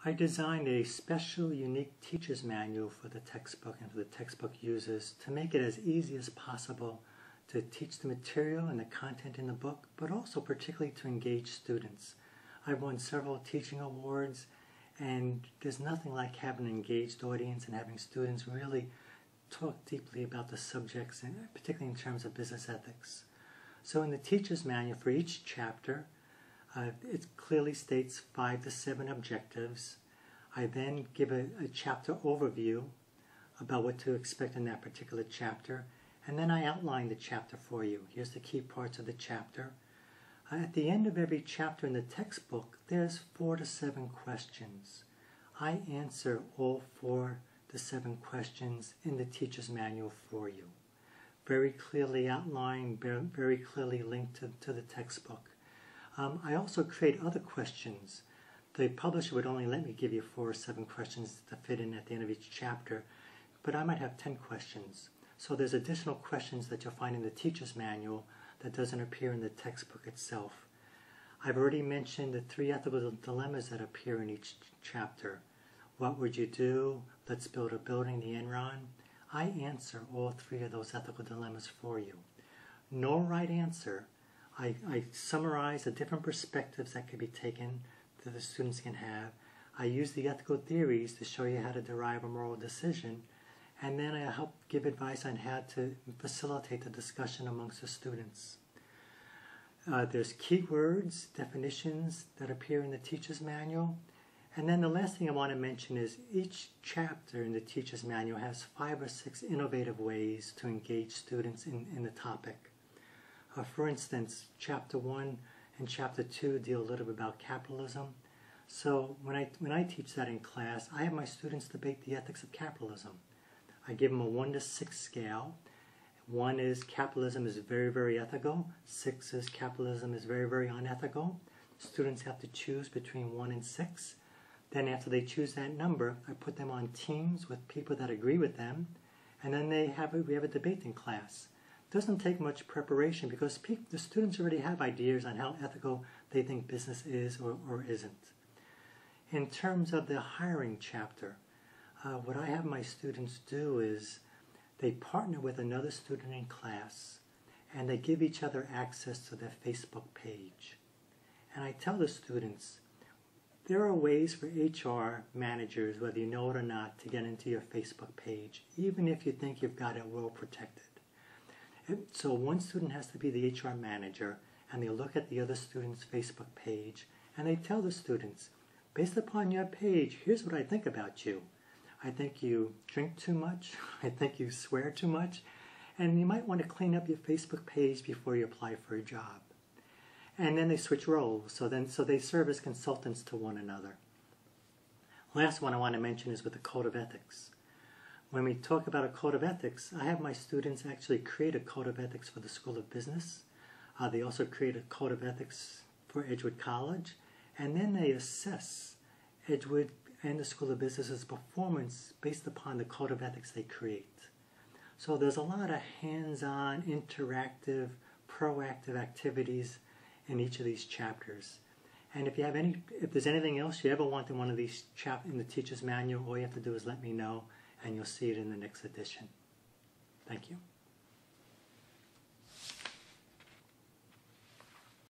I designed a special, unique teacher's manual for the textbook and for the textbook users to make it as easy as possible to teach the material and the content in the book, but also particularly to engage students. I've won several teaching awards, and there's nothing like having an engaged audience and having students really talk deeply about the subjects, and particularly in terms of business ethics. So in the teacher's manual for each chapter, it clearly states 5 to 7 objectives. I then give a chapter overview about what to expect in that particular chapter, and then I outline the chapter for you. Here's the key parts of the chapter. At the end of every chapter in the textbook, there's 4 to 7 questions. I answer all 4 to 7 questions in the teacher's manual for you. Very clearly outlined, very clearly linked to the textbook. I also create other questions. The publisher would only let me give you 4 or 7 questions to fit in at the end of each chapter, but I might have 10 questions. So there's additional questions that you'll find in the teacher's manual that doesn't appear in the textbook itself. I've already mentioned the 3 ethical dilemmas that appear in each chapter. What would you do? Let's build a building, the Enron. I answer all 3 of those ethical dilemmas for you. No right answer. I summarize the different perspectives that could be taken that the students can have. I use the ethical theories to show you how to derive a moral decision, and then I help give advice on how to facilitate the discussion amongst the students. There's keywords, definitions that appear in the teacher's manual. And then the last thing I want to mention is each chapter in the teacher's manual has 5 or 6 innovative ways to engage students in the topic. For instance, Chapter 1 and Chapter 2 deal a little bit about capitalism. So when I teach that in class, I have my students debate the ethics of capitalism. I give them a 1 to 6 scale. 1 is capitalism is very, very ethical. 6 is capitalism is very, very unethical. Students have to choose between 1 and 6. Then after they choose that number, I put them on teams with people that agree with them, and then we have a debate in class. It doesn't take much preparation because the students already have ideas on how ethical they think business is or isn't. In terms of the hiring chapter, what I have my students do is they partner with another student in class, and they give each other access to their Facebook page. And I tell the students, there are ways for HR managers, whether you know it or not, to get into your Facebook page, even if you think you've got it well protected. So one student has to be the HR manager, and they look at the other student's Facebook page, and they tell the students, based upon your page, here's what I think about you. I think you drink too much, I think you swear too much, and you might want to clean up your Facebook page before you apply for a job. And then they switch roles, so they serve as consultants to one another. Last one I want to mention is with the Code of Ethics. When we talk about a Code of Ethics, I have my students actually create a Code of Ethics for the School of Business. They also create a Code of Ethics for Edgewood College, and then they assess Edgewood and the School of Business's performance based upon the Code of Ethics they create. So there's a lot of hands-on, interactive, proactive activities in each of these chapters. And if there's anything else you ever want in one of these in the teacher's manual, all you have to do is let me know, and you'll see it in the next edition. Thank you.